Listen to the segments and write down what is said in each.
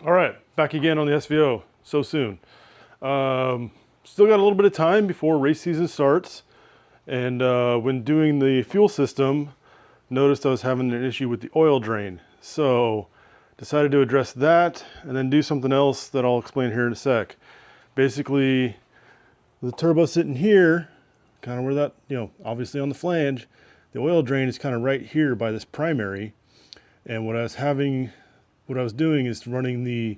All right, back again on the SVO so soon. Still got a little bit of time before race season starts, and when doing the fuel system, noticed I was having an issue with the oil drain. So decided to address that and then do something else that I'll explain here in a sec. Basically, the turbo sitting here, kind of where that, obviously on the flange, the oil drain is kind of right here by this primary. And what I was doing is running the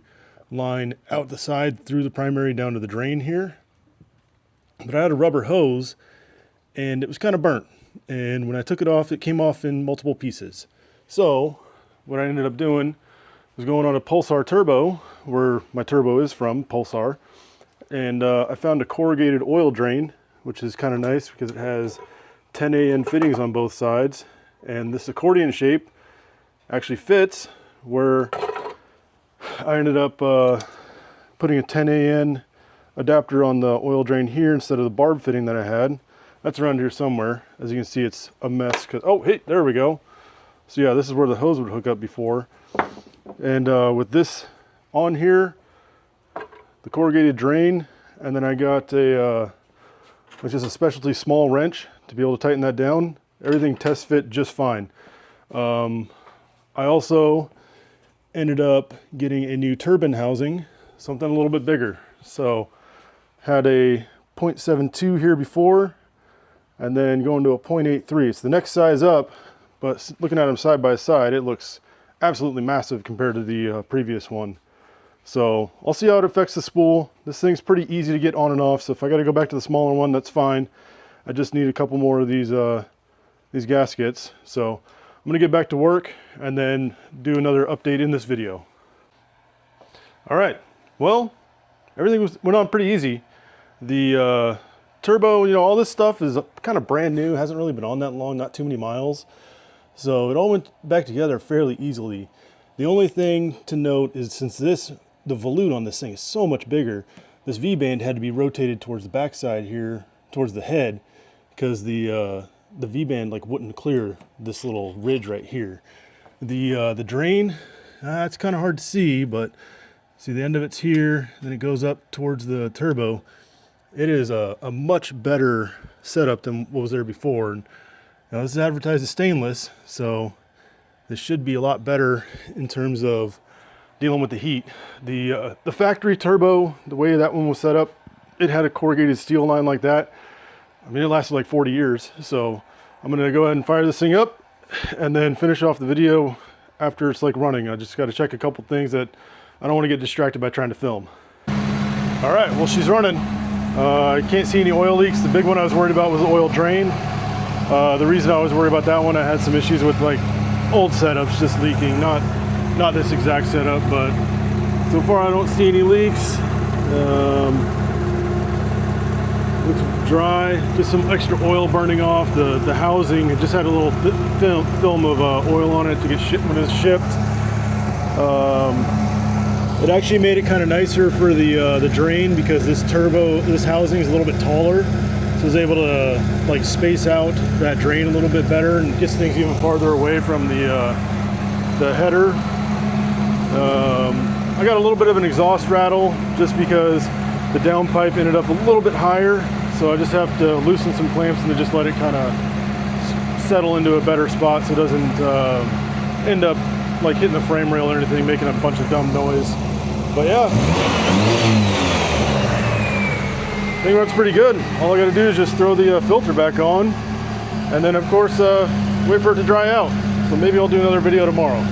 line out the side through the primary down to the drain here. But I had a rubber hose and it was kind of burnt. And when I took it off, it came off in multiple pieces. So what I ended up doing was going on a Pulsar turbo, where my turbo is from, Pulsar. And I found a corrugated oil drain, which is kind of nice because it has 10AN fittings on both sides. And this accordion shape actually fits, where I ended up putting a 10AN adapter on the oil drain here instead of the barb fitting that I had. That's around here somewhere. As you can see, it's a mess because, oh, hey, there we go. So yeah, this is where the hose would hook up before. And with this on here, the corrugated drain, and then I got which is a specialty small wrench to be able to tighten that down. Everything test fit just fine. I also ended up getting a new turbine housing, something a little bit bigger. So had a 0.72 here before, and then going to a 0.83. It's the next size up, but looking at them side by side, it looks absolutely massive compared to the previous one. So I'll see how it affects the spool. This thing's pretty easy to get on and off, so if I got to go back to the smaller one, that's fine. I just need a couple more of these gaskets. So I'm gonna get back to work and then do another update in this video. All right, well, everything went on pretty easy. The turbo, all this stuff is kind of brand new, hasn't really been on that long, not too many miles. So it all went back together fairly easily. The only thing to note is since the volute on this thing is so much bigger, this V-band had to be rotated towards the backside here, towards the head, because the V-band wouldn't clear this little ridge right here. The drain, it's kind of hard to see, but see the end of it's here, then it goes up towards the turbo. It is a much better setup than what was there before. And now this is advertised as stainless, so this should be a lot better in terms of dealing with the heat. The factory turbo, the way that one was set up, it had a corrugated steel line like that. I mean, it lasted like 40 years. So I'm gonna go ahead and fire this thing up and then finish off the video after it's running. I just gotta check a couple things that I don't wanna get distracted by trying to film. All right, well, she's running. I can't see any oil leaks. The big one I was worried about was the oil drain. The reason I was worried about that one, I had some issues with old setups just leaking, not this exact setup, but so far I don't see any leaks. Looks dry, just some extra oil burning off. The housing, it just had a little film of oil on it to get shipped when it was shipped. It actually made it kind of nicer for the drain because this housing is a little bit taller. So I was able to space out that drain a little bit better and gets things even farther away from the header. I got a little bit of an exhaust rattle just because the downpipe ended up a little bit higher. So I just have to loosen some clamps and then just let it kind of settle into a better spot so it doesn't end up hitting the frame rail or anything, making a bunch of dumb noise. But yeah, I think that's pretty good. All I got to do is just throw the filter back on and then of course wait for it to dry out. So maybe I'll do another video tomorrow.